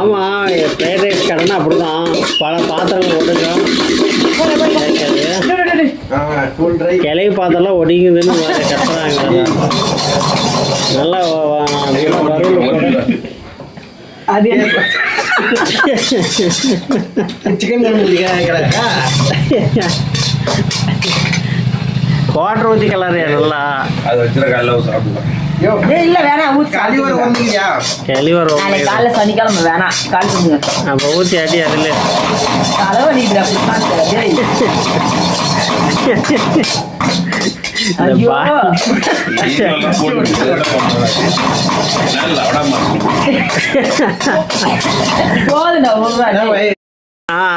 ஆமா, fried rice கடைன்னா அப்படிதான், பல பாத்திரங்கள் ஒடுங்கும். கிளவி பாத்திரம்லாம் ஒடிங்குதுன்னு கட்டுறாங்க. நல்லா வறுவல் போட அது சிக்கன் குவாட்டர் ஊற்றி கலரு நல்லா அது வச்சுருக்க காலைல சாப்பிடலாம். இல்ல வேணாம், கெளிவர் காலைல சனிக்கிழமை வேணாம், கால் பண்ணுங்க. நம்ம ஊற்றி அடி அதில்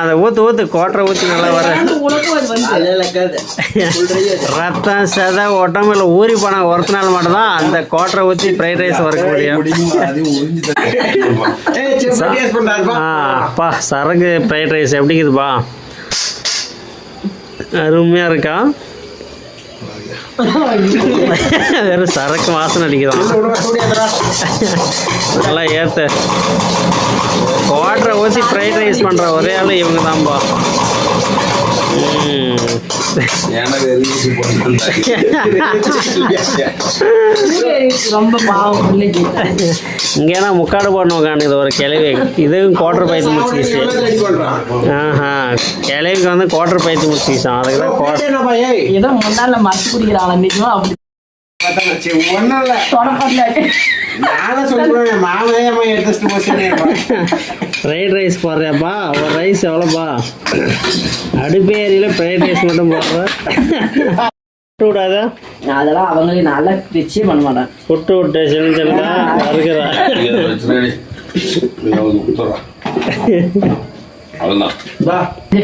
அதை ஊற்று குவாட்டரை ஊற்றி நல்லா வர ரத்தம் சதை உடம்புல ஊறி போனால் ஒருத்தனால மட்டும்தான் அந்த குவாட்டரை ஊற்றி ஃப்ரைட் ரைஸ் வர முடியும். அப்பா சரக்கு ஃப்ரைட் ரைஸ் எப்படிக்குதுப்பா? அருமையாக இருக்கா? வெறும் சரக்கு வாசனை அடிக்குதான். நல்லா ஏற்ற குவாட்டரை ஊற்றி ஃப்ரைட் ரைஸ் பண்ணுற ஒரே ஆள் இவங்க தான்ப்பா. இங்கேனா முக்காடு போடணும் உட்காந்து ஒரு கிளவி. இதுவும் குவாட்டர் பைத்து முடிச்சிச்சு. கிளவிக்கு வந்து குவாட்டர் பைத்து முடிச்சிச்சான். அதுக்கு தான் குவாட்டர் ஏதோ முன்னால மறைச்சு குடிக்கிறான். நிஜமா அப்படி ஃப்ரைட் ரைஸ் போடுறியாப்பா? ஒரு ரைஸ் எவ்வளோப்பா? அடுப்பே ஏரியில ஃப்ரைட் ரைஸ் மட்டும் போடுற விடாதா? அதெல்லாம் அவங்களே நல்லா வச்சே பண்ண மாட்டான். விட்டு விட்டு செஞ்சா வருகிறா.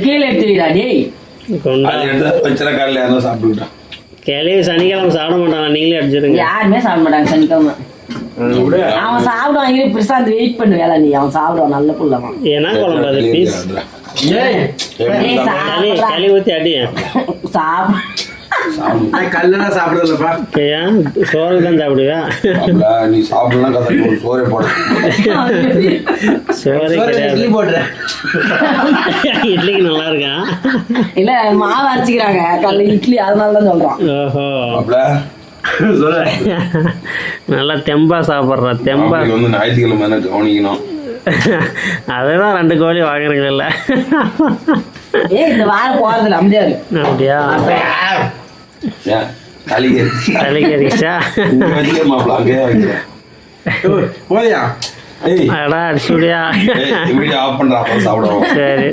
கீழே எடுத்துடா டேய். கிளவி சனிக்கிழமை சாப்பிட மாட்டாங்க, நீங்களே அடிச்சிருங்க. யாருமே சாப்பிட மாட்டாங்க சனிக்கிழமை. அவன் சாப்பிடுவான். பிரசாந்த் வெயிட் பண்ணு வேலை, நீ அவன் சாப்பிடுவான். நல்ல புள்ளவான். ஏன்னா குழம்பு அது பீஸ் கிளி ஊற்றி அடி கல்லுனா சாப்பிடுறதுப்பா. சோறு தான் சாப்பிடுவியா? நீ சாப்பிடலாம் சோறே போட. சோறு கிடையாது, இட்லிக்கு நல்லா இருக்கா? இல்ல மாவு அரைச்சிக்கிறாங்க கல்ல இட்லி, அதனாலதான் சொல்றான். ஓஹோ, நல்லா தெம்பா சாப்பிட்ற. தெம்பா வந்து ஞாயிற்றுக்கிழமை கவனிக்கணும். அதுதான் 2 கோழி வாங்குறீங்கல்ல. இந்த வாரம் போறதுல அப்படியா? தலைக்கறிச்சா போயா அடா அடிச்சுடியா? ஆஃப் பண்றா சாப்பிடுவோம். சரி.